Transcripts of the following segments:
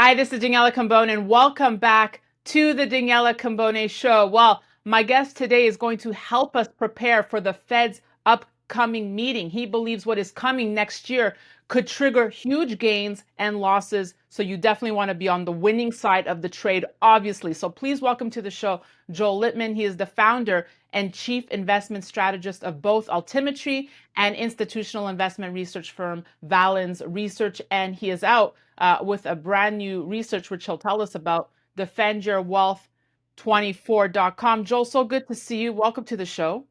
Hi, this is Daniela Cambone, and welcome back to the Daniela Cambone Show. Well, my guest today is going to help us prepare for the Fed's upcoming meeting. He believes what is coming next year could trigger huge gains and losses. So you definitely want to be on the winning side of the trade, obviously. So please welcome to the show Joel Litman. He is the founder and chief investment strategist of both Altimetry and institutional investment research firm Valens Research. And he is out with a brand new research, which he'll tell us about, defendyourwealth24.com. Joel, so good to see you. Welcome to the show.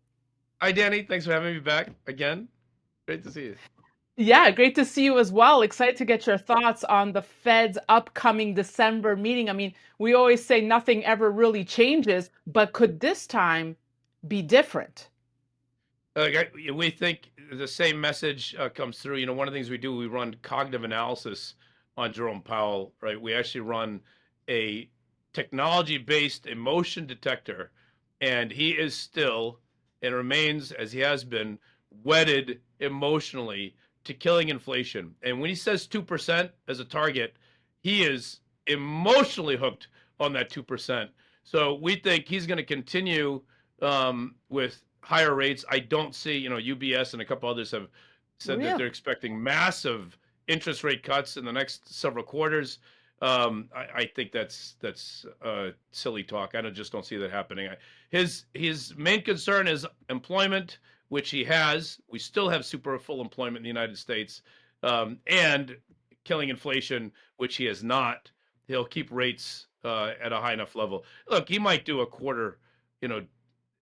Hi, Danny. Thanks for having me back again. Great to see you. Yeah, great to see you as well. Excited to get your thoughts on the Fed's upcoming December meeting. I mean, we always say nothing ever really changes, but could this time be different? We think the same message comes through. You know, one of the things we do, we run cognitive analysis on Jerome Powell, right? We actually run a technology-based emotion detector, and he is still and remains, as he has been, wedded emotionally to killing inflation. And when he says 2% as a target, he is emotionally hooked on that 2%. So we think he's going to continue with higher rates. I don't see, you know, UBS and a couple others have said that Real. they're expecting massive interest rate cuts in the next several quarters. I think that's silly talk. Just don't see that happening. His main concern is employment, which he has. We still have super full employment in the United States, and killing inflation, which he has not. He'll keep rates at a high enough level. Look, he might do a quarter, you know,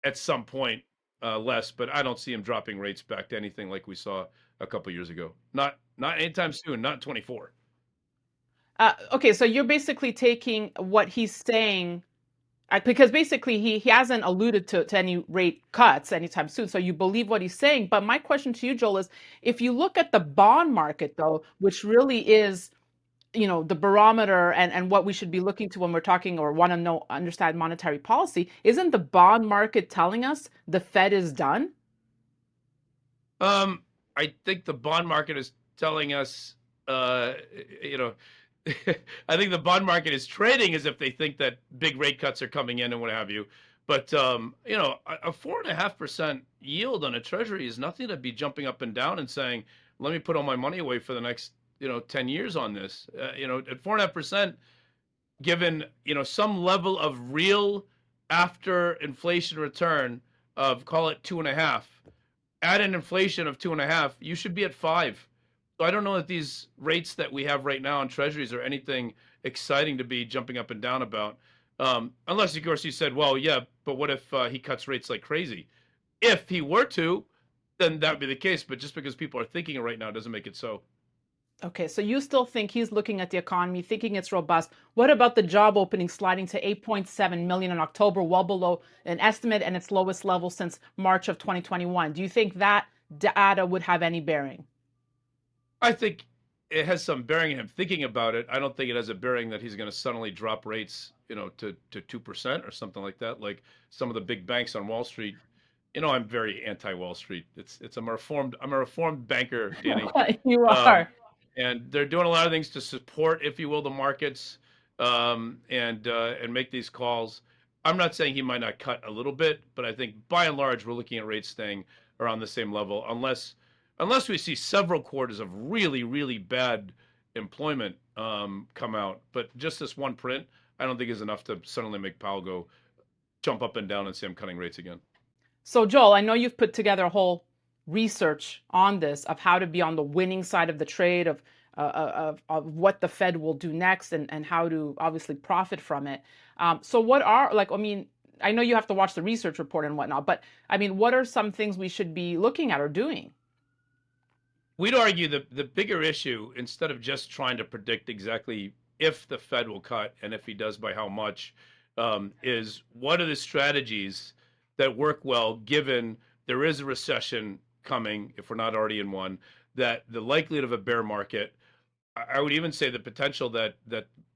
at some point less, but I don't see him dropping rates back to anything like we saw a couple years ago. Not anytime soon. Not 24. Okay, so you're basically taking what he's saying because basically he hasn't alluded to any rate cuts anytime soon. So you believe what he's saying. But my question to you, Joel, is if you look at the bond market, though, which really is, you know, the barometer and what we should be looking to when we're talking or want to know, understand monetary policy, isn't the bond market telling us the Fed is done? I think the bond market is telling us, uh, you know, I think the bond market is trading as if they think that big rate cuts are coming in and what have you. But you know, a 4.5% yield on a Treasury is nothing to be jumping up and down and saying, "Let me put all my money away for the next, you know, 10 years on this." You know, at 4.5%, given, you know, some level of real after inflation return of, call it 2.5, add an inflation of 2.5, you should be at 5. So I don't know that these rates that we have right now on treasuries are anything exciting to be jumping up and down about. Unless, of course, you said, well, yeah, but what if he cuts rates like crazy? If he were to, then that would be the case. But just because people are thinking it right now doesn't make it so. Okay, so you still think he's looking at the economy, thinking it's robust. What about the job opening sliding to 8.7 million in October, well below an estimate and its lowest level since March of 2021? Do you think that data would have any bearing? I think it has some bearing in him thinking about it. I don't think it has a bearing that he's going to suddenly drop rates, you know, to 2% or something like that, like some of the big banks on Wall Street. You know, I'm very anti-Wall Street. I'm a reformed banker, Danny. You Um, are. and they're doing a lot of things to support, if you will, the markets, and make these calls. I'm not saying he might not cut a little bit, but I think by and large we're looking at rates staying around the same level, unless we see several quarters of really really bad employment come out. But just this one print, I don't think is enough to suddenly make Powell go jump up and down and say I'm cutting rates again. So, Joel, I know you've put together a whole research on this of how to be on the winning side of the trade, of what the Fed will do next and how to obviously profit from it. So, what are, like, I mean, I know you have to watch the research report and whatnot, but I mean, what are some things we should be looking at or doing? We'd argue the bigger issue, instead of just trying to predict exactly if the Fed will cut and if he does by how much, is what are the strategies that work well given there is a recession coming, if we're not already in one, that the likelihood of a bear market. I would even say the potential that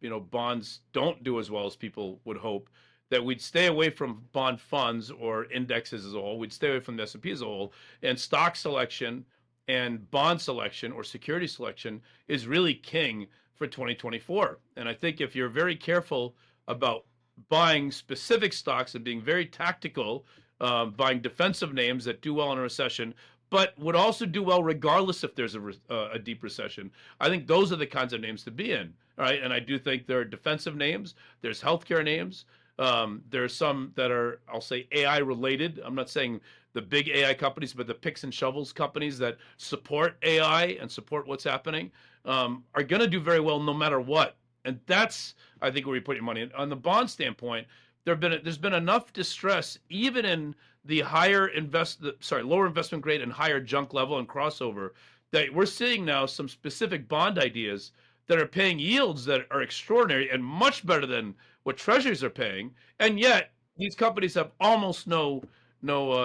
you know bonds don't do as well as people would hope. That we'd stay away from bond funds or indexes as a whole. We'd stay away from the S&P as a whole, and stock selection and bond selection or security selection is really king for 2024. And I think if you're very careful about buying specific stocks and being very tactical, buying defensive names that do well in a recession, but would also do well regardless if there's a deep recession. I think those are the kinds of names to be in, right? And I do think there are defensive names, there's healthcare names, there are some that are, I'll say, AI related. I'm not saying the big AI companies, but the picks and shovels companies that support AI and support what's happening are going to do very well no matter what. And that's, I think, where you put your money in. On the bond standpoint, there's been enough distress, even in the lower investment grade and higher junk level and crossover, that we're seeing now some specific bond ideas that are paying yields that are extraordinary and much better than what treasuries are paying, and yet these companies have almost no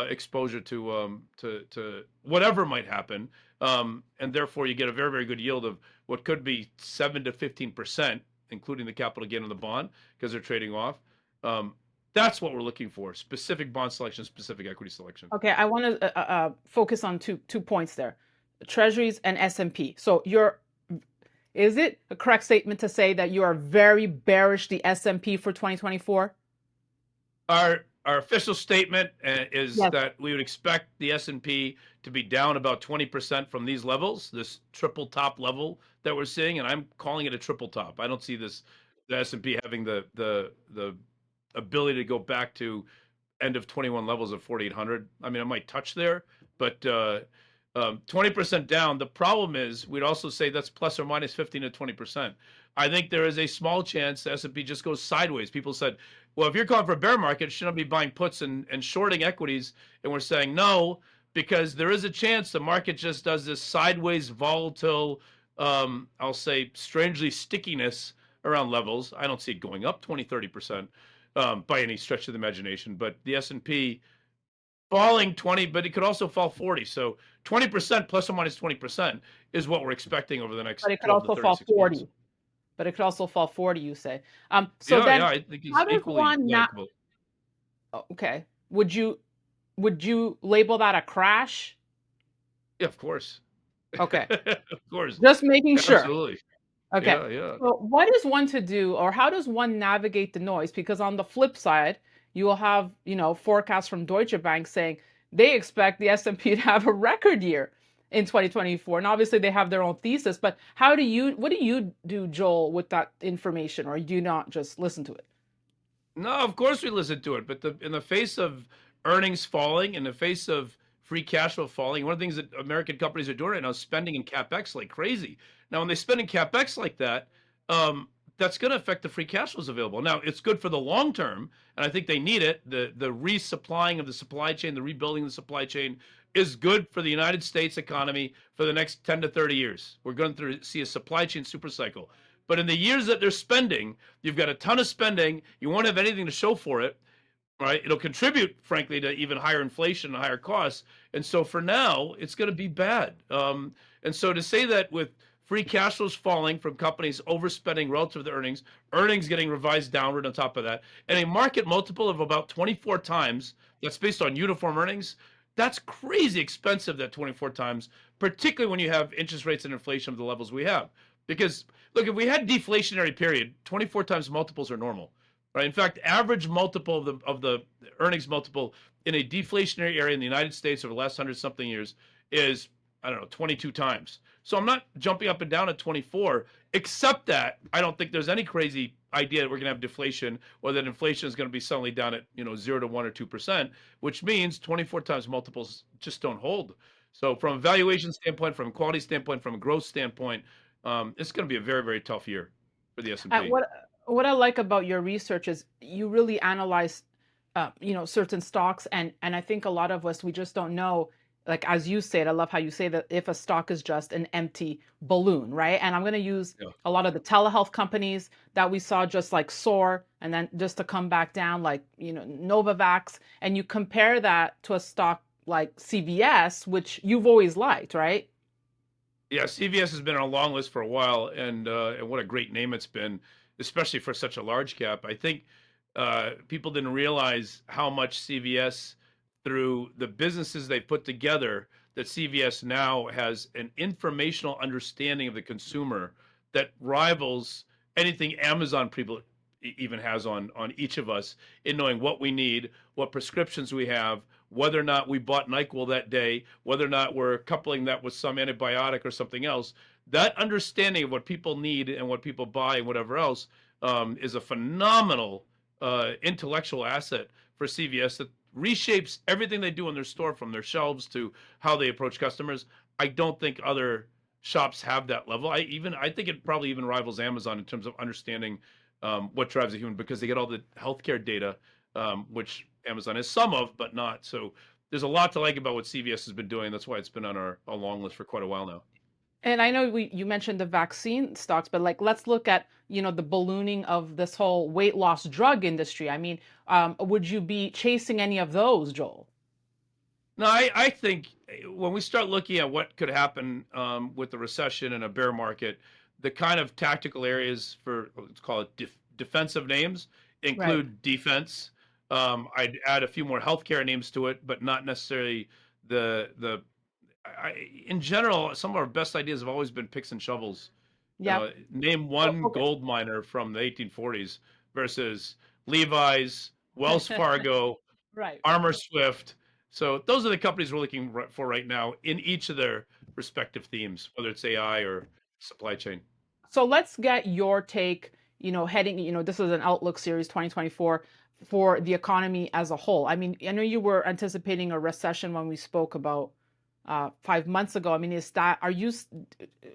exposure to whatever might happen, and therefore you get a very, very good yield of what could be 7 to 15%, including the capital gain on the bond, because they're trading off. That's what we're looking for: specific bond selection, specific equity selection. Okay, I want to focus on two points there: treasuries and S&P. So is it a correct statement to say that you are very bearish the S&P for 2024? Our official statement is Yes. that we would expect the S&P to be down about 20% from these levels, this triple top level that we're seeing, and I'm calling it a triple top. I don't see the S&P having the ability to go back to end of 21 levels of 4,800. I mean, it might touch there, but 20% down. The problem is, we'd also say that's plus or minus 15 to 20%. I think there is a small chance the S&P just goes sideways. People said, well, if you're calling for a bear market, shouldn't I be buying puts and shorting equities? And we're saying no, because there is a chance the market just does this sideways, volatile, I'll say strangely stickiness around levels. I don't see it going up 20, 30% by any stretch of the imagination, but the S&P falling 20, but it could also fall 40. So 20% plus or minus 20% is what we're expecting over the next But it could 12 to also fall 36 40. months. But it could also fall 40, you say. So Yeah, then, I think how it's does equally one not? likable. Okay, would you label that a crash? Yeah, of course. Okay, Of course. just making sure. Absolutely. Okay. Yeah. So what is one to do, or how does one navigate the noise? Because on the flip side, you will have, forecasts from Deutsche Bank saying they expect the S&P to have a record year in 2024. And obviously they have their own thesis, but what do you do, Joel, with that information, or do you not just listen to it? No, of course we listen to it, but in the face of earnings falling, in the face of free cash flow falling, one of the things that American companies are doing right now is spending in capex like crazy. Now, when they spend in capex like that, that's going to affect the free cash flows available. Now, it's good for the long term, and I think they need it. The resupplying of the supply chain, the rebuilding of the supply chain is good for the United States economy for the next 10 to 30 years. We're going to see a supply chain super cycle. But in the years that they're spending, you've got a ton of spending. You won't have anything to show for it, right? It'll contribute, frankly, to even higher inflation and higher costs. And so for now, it's going to be bad. And so to say that with free cash flows falling from companies overspending relative to earnings getting revised downward on top of that, and a market multiple of about 24 times, that's based on uniform earnings, that's crazy expensive, that 24 times, particularly when you have interest rates and inflation of the levels we have. Because look, if we had deflationary period, 24 times multiples are normal, right? In fact, average multiple of the earnings multiple in a deflationary area in the United States over the last 100-something years is, I don't know, 22 times. So I'm not jumping up and down at 24, except that I don't think there's any crazy idea that we're going to have deflation or that inflation is going to be suddenly down at 0 to 1 or 2%, which means 24 times multiples just don't hold. So from a valuation standpoint, from a quality standpoint, from a growth standpoint, it's going to be a very, very tough year for the S&P. What I like about your research is you really analyze, certain stocks, and I think a lot of us, we just don't know. Like, as you said, I love how you say that if a stock is just an empty balloon, right? And I'm going to use Yeah. a lot of the telehealth companies that we saw just like soar and then just to come back down, like, Novavax, and you compare that to a stock like CVS, which you've always liked, right? Yeah, CVS has been on a long list for a while, and what a great name it's been, especially for such a large cap. I think people didn't realize how much CVS, through the businesses they put together, that CVS now has an informational understanding of the consumer that rivals anything Amazon people even has on each of us in knowing what we need, what prescriptions we have, whether or not we bought NyQuil that day, whether or not we're coupling that with some antibiotic or something else. That understanding of what people need and what people buy and whatever else is a phenomenal intellectual asset for CVS that reshapes everything they do in their store, from their shelves to how they approach customers. I don't think other shops have that level. I think it probably even rivals Amazon in terms of understanding what drives a human, because they get all the healthcare data, which Amazon has some of, but not. So there's a lot to like about what CVS has been doing. That's why it's been on our long list for quite a while now. And I know you mentioned the vaccine stocks, but like let's look at the ballooning of this whole weight loss drug industry. I mean, would you be chasing any of those, Joel? No, I think when we start looking at what could happen with the recession and a bear market, the kind of tactical areas for, let's call it defensive names, Right. include defense. I'd add a few more healthcare names to it, but not necessarily the. In general, some of our best ideas have always been picks and shovels. Yeah. Name Oh, one okay. gold miner from the 1840s versus Levi's, Wells Fargo, Right. Armor Swift. So those are the companies we're looking for right now in each of their respective themes, whether it's AI or supply chain. So let's get your take, heading, this is an Outlook series 2024 for the economy as a whole. I mean, I know you were anticipating a recession when we spoke about 5 months ago. I mean,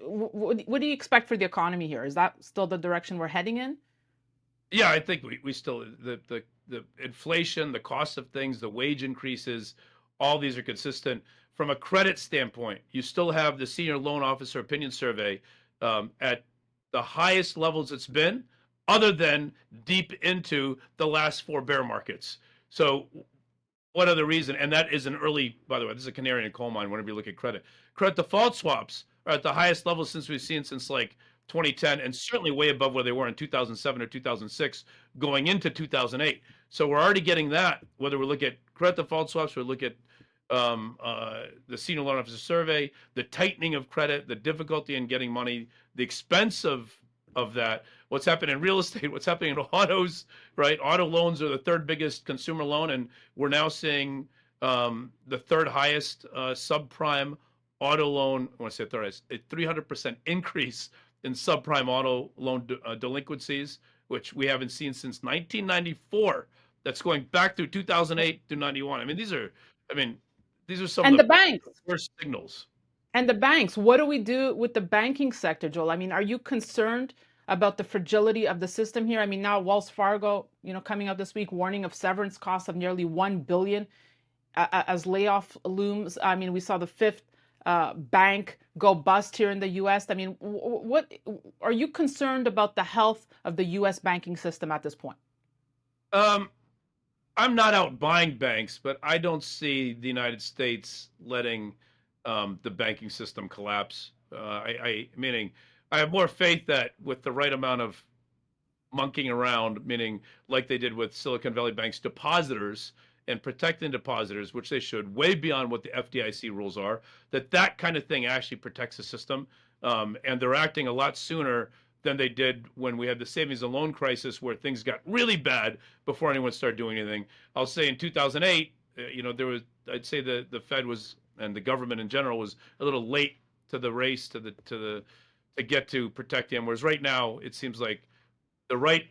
what do you expect for the economy here? Is that still the direction we're heading in? Yeah, I think we still the inflation, the cost of things, the wage increases, all these are consistent. From a credit standpoint, you still have the senior loan officer opinion survey at the highest levels it's been, other than deep into the last four bear markets. So what other reason? And that is an early, by the way, this is a canary in a coal mine whenever you look at credit. Credit default swaps are at the highest level since we've seen since like 2010, and certainly way above where they were in 2007 or 2006 going into 2008. So we're already getting that, whether we look at credit default swaps or look at the senior loan officer survey, the tightening of credit, the difficulty in getting money, the expense of that, what's happening in real estate, what's happening in autos, right? Auto loans are the third biggest consumer loan, and we're now seeing the third highest subprime auto loan. I want to say third highest, a 300% increase in subprime auto loan delinquencies, which we haven't seen since 1994. That's going back through 2008 to 91. I mean, these are some of And the the banks. worst signals. And the banks, what do we do with the banking sector, Joel? I mean, are you concerned about the fragility of the system here? I mean, now Wells Fargo, coming out this week, warning of severance costs of nearly 1 billion as layoff looms. I mean, we saw the fifth bank go bust here in the U.S. I mean, what are you concerned about the health of the U.S. banking system at this point? Um, I'm not out buying banks, but I don't see the United States letting the banking system collapse. Meaning, I have more faith that with the right amount of monkeying around, meaning like they did with Silicon Valley Bank's depositors and protecting depositors, which they should, way beyond what the FDIC rules are, that kind of thing actually protects the system. And they're acting a lot sooner than they did when we had the savings and loan crisis, where things got really bad before anyone started doing anything. I'll say in 2008, I'd say the Fed was, and the government in general was a little late to the race to get to protect them. Whereas right now, it seems like the right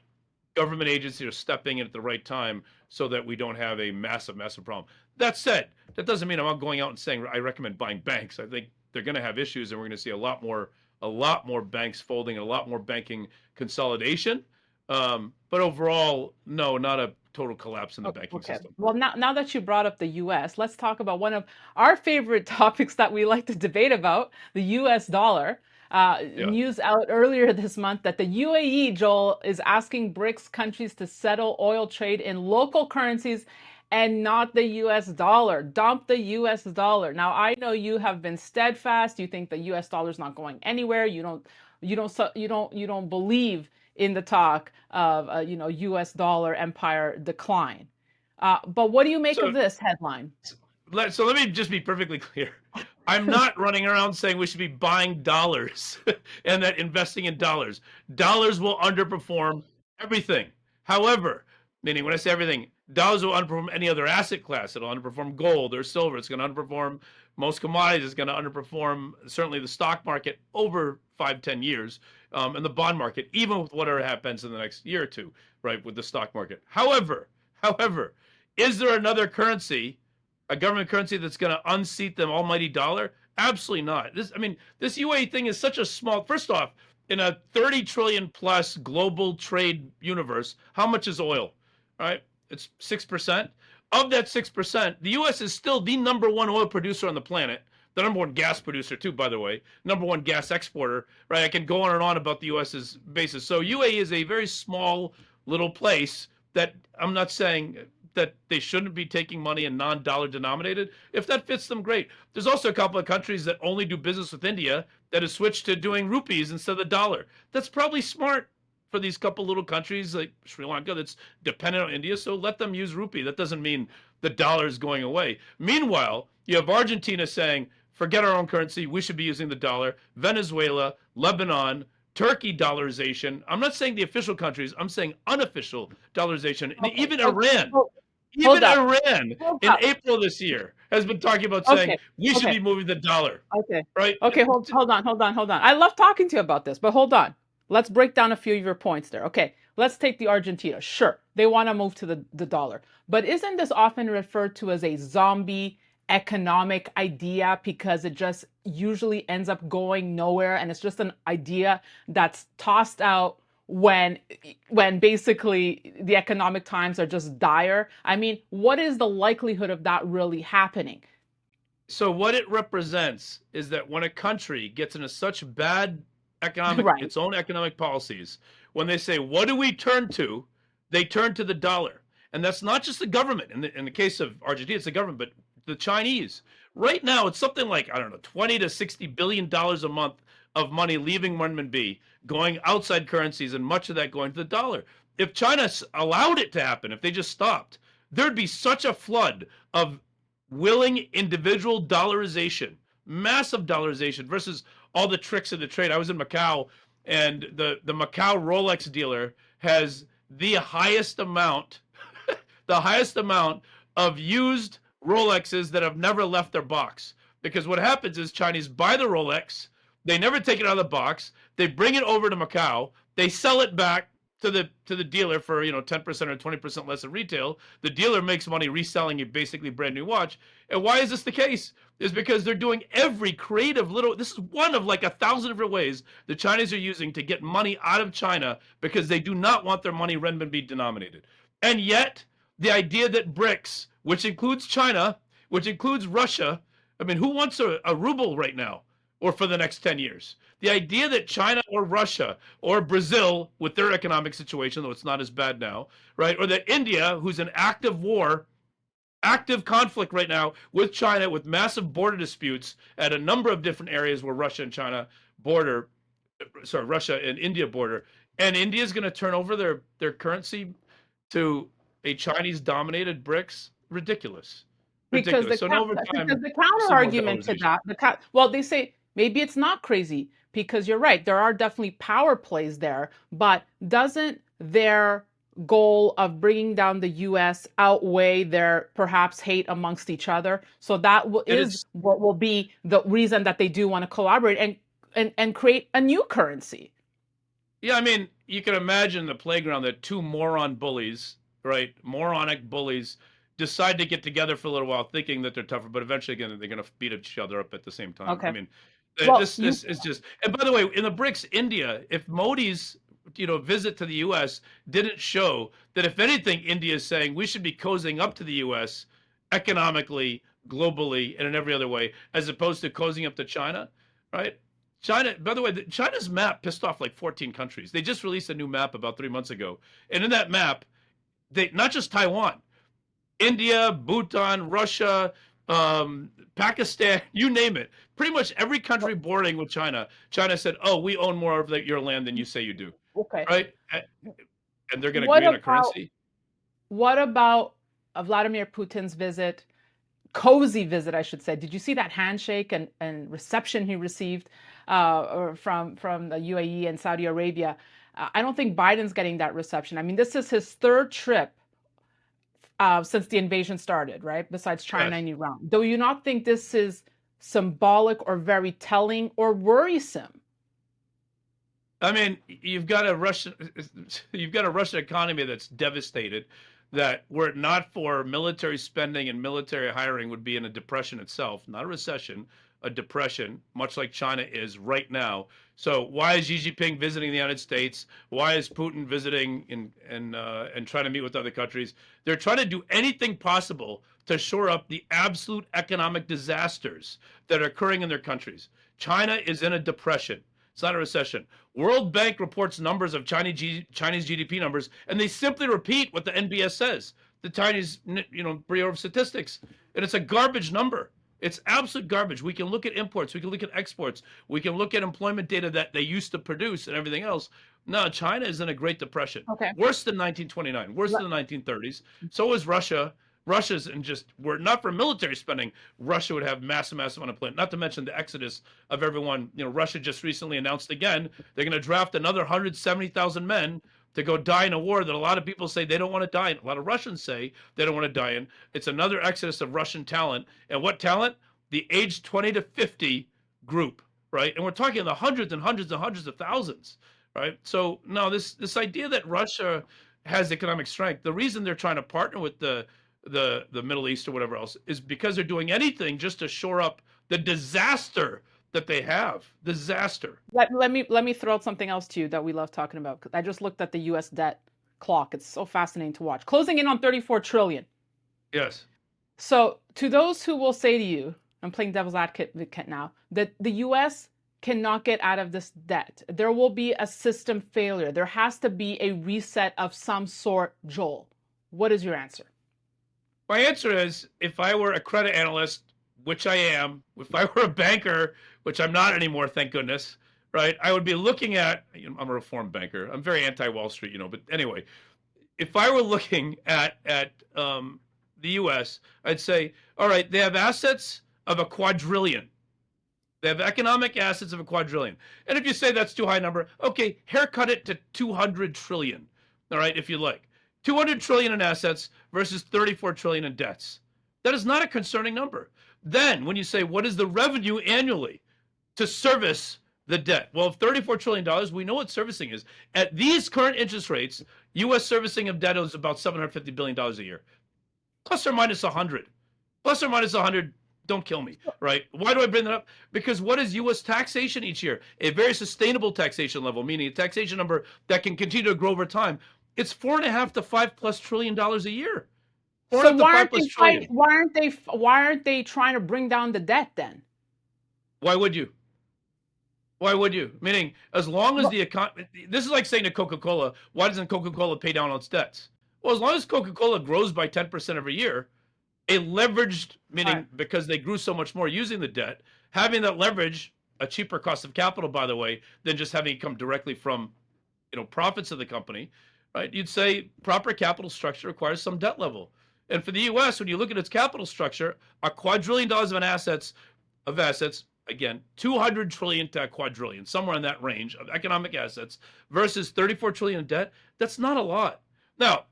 government agencies are stepping in at the right time so that we don't have a massive, massive problem. That said, that doesn't mean I'm not going out and saying I recommend buying banks. I think they're going to have issues, and we're going to see a lot more banks folding, and a lot more banking consolidation. But overall, no, not a total collapse in the banking Okay. system. Well, now that you brought up the US, let's talk about one of our favorite topics that we like to debate about, the US dollar. Yeah. News out earlier this month that the UAE, Joel, is asking BRICS countries to settle oil trade in local currencies and not the US dollar. Dump the US dollar. Now, I know you have been steadfast. You think the US dollar is not going anywhere. You don't believe in the talk of U.S. dollar empire decline. But what do you make of So this headline? let me just be perfectly clear. I'm not running around saying we should be buying dollars and that investing in dollars. Dollars will underperform everything. However, meaning when I say everything, dollars will underperform any other asset class. It'll underperform gold or silver. It's going to underperform most commodities. It's going to underperform certainly the stock market over 5-10 years, and the bond market, even with whatever happens in the next year or two, right, with the stock market. However, is there another currency, a government currency, that's going to unseat the almighty dollar? Absolutely not. This UAE thing is such a small. First off, in a 30 trillion plus global trade universe, how much is oil? All right, it's 6%. Of that 6%, the U.S. is still the #1 oil producer on the planet. The #1 gas producer too, by the way. #1 gas exporter. Right? I can go on and on about the U.S.'s basis. So UAE is a very small little place that I'm not saying that they shouldn't be taking money in non-dollar denominated. If that fits them, great. There's also a couple of countries that only do business with India that have switched to doing rupees instead of the dollar. That's probably smart for these couple little countries like Sri Lanka that's dependent on India, so let them use rupee. That doesn't mean the dollar is going away. Meanwhile, you have Argentina saying, forget our own currency, we should be using the dollar. Venezuela, Lebanon, Turkey dollarization. I'm not saying the official countries, I'm saying unofficial dollarization. And Okay, even okay, Iran, hold even up, Iran hold in up. April this year has been talking about saying Okay, we should okay, be moving the dollar, okay, right? okay. Hold on. I love talking to you about this, but hold on. Let's break down a few of your points there. Okay, let's take the Argentina. Sure, they want to move to the dollar, but isn't this often referred to as a zombie economic idea because it just usually ends up going nowhere, and it's just an idea that's tossed out when basically the economic times are just dire? I mean, what is the likelihood of that really happening? So what it represents is that when a country gets into such bad Right. its own economic policies, when they say, what do we turn to? They turn to the dollar. And that's not just the government. In the case of Argentina, it's the government, but the Chinese. Right now, it's something like, I don't know, 20 to 60 billion dollars a month of money leaving renminbi, going outside currencies, and much of that going to the dollar. If China allowed it to happen, if they just stopped, there'd be such a flood of willing individual dollarization, massive dollarization versus all the tricks of the trade. I was in Macau, and the Macau Rolex dealer has the highest amount, the highest amount of used Rolexes that have never left their box. Because what happens is Chinese buy the Rolex, they never take it out of the box, they bring it over to Macau, they sell it back to the dealer for 10% or 20% less of retail. The dealer makes money reselling a basically brand new watch. And why is this the case? Is because they're doing every creative little. This is one of like 1,000 different ways the Chinese are using to get money out of China because they do not want their money renminbi denominated. And yet, the idea that BRICS, which includes China, which includes Russia, I mean, who wants a ruble right now or for the next 10 years? The idea that China or Russia or Brazil, with their economic situation, though it's not as bad now, right, or that India, who's in active war, active conflict right now with China, with massive border disputes at a number of different areas where Russia and China border, sorry, Russia and India border, and India is going to turn over their currency to a Chinese-dominated BRICS. Ridiculous, Because ridiculous. So and over because time, the we'll counter see more argument to dollarization. that, well, they say maybe it's not crazy because you're right. There are definitely power plays there, but doesn't their goal of bringing down the U.S. outweigh their perhaps hate amongst each other? So that And is it's what will be the reason that they do want to collaborate and create a new currency. Yeah, I mean, you can imagine the playground that two moron bullies, right? Moronic bullies decide to get together for a little while thinking that they're tougher, but eventually again they're going to beat each other up at the same time. I Okay. mean, Well, this is just. And by the way, in the BRICS, India, if Modi's visit to the U.S. didn't show that, if anything, India is saying we should be cozying up to the U.S. economically, globally, and in every other way, as opposed to cozying up to China, right? China, by the way, China's map pissed off like 14 countries. They just released a new map about 3 months ago. And in that map, they not just Taiwan, India, Bhutan, Russia, Pakistan, you name it. Pretty much every country bordering with China, China said, oh, we own more of your land than you say you do. okay. Right? And they're going to What agree on a about currency? what about Vladimir Putin's visit cozy visit, I should say. Did you see that handshake and reception he received from the UAE and Saudi Arabia? I don't think Biden's getting that reception. I mean, this is his third trip since the invasion started, right? Besides China Yes. and Iran. Do you not think this is symbolic or very telling or worrisome? I mean, you've got a Russian economy that's devastated. That were it not for military spending and military hiring would be in a depression itself, not a recession, a depression, much like China is right now. So why is Xi Jinping visiting the United States? Why is Putin visiting and trying to meet with other countries? They're trying to do anything possible to shore up the absolute economic disasters that are occurring in their countries. China is in a depression. It's not a recession. World Bank reports numbers of Chinese GDP numbers, and they simply repeat what the NBS says, the Chinese, Bureau of Statistics, and it's a garbage number. It's absolute garbage. We can look at imports, we can look at exports, we can look at employment data that they used to produce and everything else. No, China is in a Great Depression, Okay. worse than 1929, worse than the 1930s. So is Russia. Russia's and just were not for military spending, Russia would have massive unemployment. Not to mention the exodus of everyone. Russia just recently announced again they're going to draft another 170,000 men to go die in a war that a lot of people say they don't want to die in. A lot of Russians say they don't want to die in. It's another exodus of Russian talent. And what talent? The age 20 to 50 group, right? And we're talking the hundreds and hundreds and hundreds of thousands, right? So no, this idea that Russia has economic strength, the reason they're trying to partner with the Middle East or whatever else is because they're doing anything just to shore up the disaster that they have. Disaster. Let me throw out something else to you that we love talking about. I just looked at the U.S. debt clock. It's so fascinating to watch. Closing in on 34 trillion. Yes. So to those who will say to you, I'm playing devil's advocate now, that the U.S. cannot get out of this debt. There will be a system failure. There has to be a reset of some sort, Joel. What is your answer? My answer is, if I were a credit analyst, which I am, if I were a banker, which I'm not anymore, thank goodness, right? I would be looking at, I'm a reformed banker. I'm very anti-Wall Street, but anyway, if I were looking at the U.S., I'd say, all right, they have assets of a quadrillion. They have economic assets of a quadrillion. And if you say that's too high a number, okay, haircut it to 200 trillion, all right, if you like. 200 trillion in assets versus 34 trillion in debts. That is not a concerning number. Then when you say, what is the revenue annually to service the debt? Well, $34 trillion, we know what servicing is. At these current interest rates, U.S. servicing of debt is about $750 billion a year. Plus or minus 100. Plus or minus 100, don't kill me, right? Why do I bring that up? Because what is U.S. taxation each year? A very sustainable taxation level, meaning a taxation number that can continue to grow over time. It's $4.5 to $5+ trillion a year. So why aren't they trying to bring down the debt then? Why would you? Why would you? Meaning, as long as the economy, this is like saying to Coca-Cola, why doesn't Coca-Cola pay down on its debts? Well, as long as Coca-Cola grows by 10% every year, a leveraged, meaning because they grew so much more using the debt, having that leverage, a cheaper cost of capital, by the way, than just having it come directly from, profits of the company. Right? You'd say proper capital structure requires some debt level. And for the U.S., when you look at its capital structure, a quadrillion dollars of assets, again, 200 trillion to a quadrillion, somewhere in that range of economic assets versus 34 trillion in debt, that's not a lot. Now,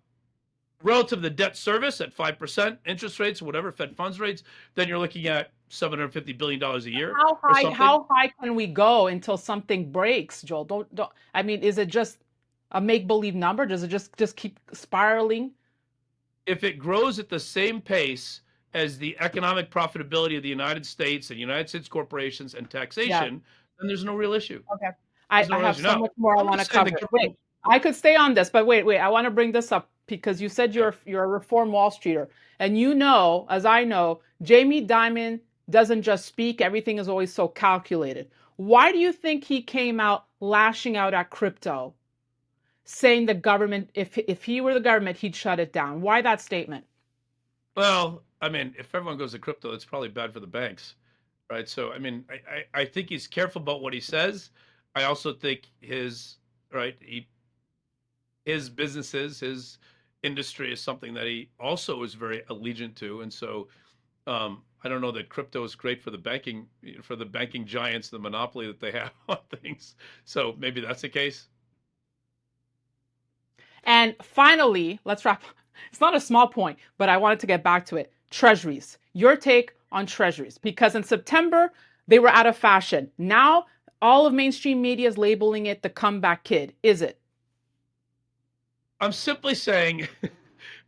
relative to the debt service at 5% interest rates, whatever Fed funds rates, then you're looking at $750 billion a year. How high can we go until something breaks, Joel? Don't. I mean, is it just a make-believe number? Does it just keep spiraling? If it grows at the same pace as the economic profitability of the United States and United States corporations and taxation, then there's no real issue. Okay. I have so much more I want to cover. Wait, I could stay on this, but wait. I want to bring this up because you said you're a reformed Wall Streeter. And as I know, Jamie Dimon doesn't just speak. Everything is always so calculated. Why do you think he came out lashing out at crypto, saying the government, if he were the government, he'd shut it down? Why that statement? Well, I mean, if everyone goes to crypto, it's probably bad for the banks, right? So, I mean, I think he's careful about what he says. I also think his businesses, his industry is something that he also is very allegiant to. And so I don't know that crypto is great for the banking giants, the monopoly that they have on things. So maybe that's the case. And finally, let's wrap. It's not a small point, but I wanted to get back to it. Treasuries. Your take on treasuries, because in September they were out of fashion. Now all of mainstream media is labeling it the comeback kid. Is it? I'm simply saying,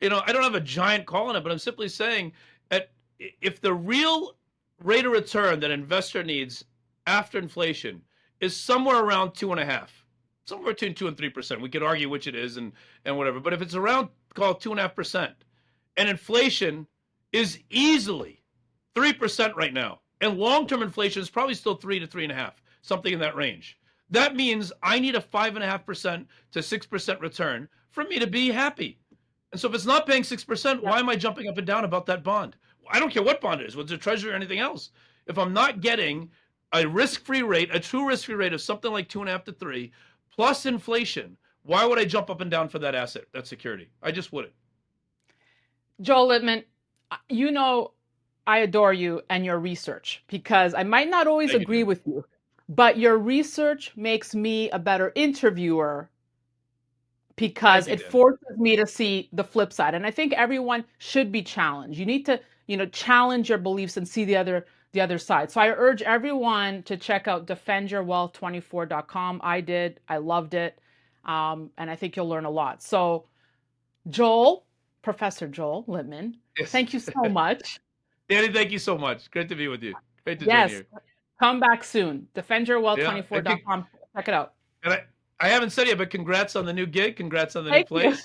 I don't have a giant call on it, but I'm simply saying that if the real rate of return that investor needs after inflation is somewhere around 2.5, somewhere between 2 and 3%, we could argue which it is and whatever. But if it's around, call it 2.5%, and inflation is easily 3% right now, and long-term inflation is probably still 3 to 3.5, something in that range. That means I need a 5.5% to 6% return for me to be happy. And so if it's not paying 6%, why am I jumping up and down about that bond? I don't care what bond it is, whether it's a Treasury or anything else. If I'm not getting a risk-free rate, a true risk-free rate of something like 2.5 to 3, plus inflation, why would I jump up and down for that asset, that security? I just wouldn't. Joel Litman, I adore you and your research, because I might not always agree with you, but your research makes me a better interviewer because it forces me to see the flip side. And I think everyone should be challenged. You need to, challenge your beliefs and see the other side. So I urge everyone to check out defendyourwealth24.com. I did. I loved it. And I think you'll learn a lot. So Joel, Professor Joel Litman, thank you so much. Danny, thank you so much. Great to be with you. Great to join you. Come back soon. Defendyourwealth24.com. Check it out. And I haven't said it, but congrats on the new gig. Congrats on the new place.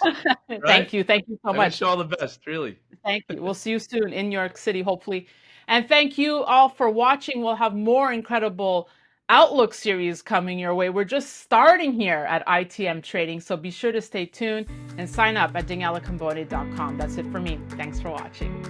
Right? Thank you. Thank you so much. I wish you all the best, really. Thank you. We'll see you soon in New York City, hopefully. And thank you all for watching. We'll have more incredible Outlook series coming your way. We're just starting here at ITM Trading, so be sure to stay tuned and sign up at danielacambone.com. That's it for me. Thanks for watching.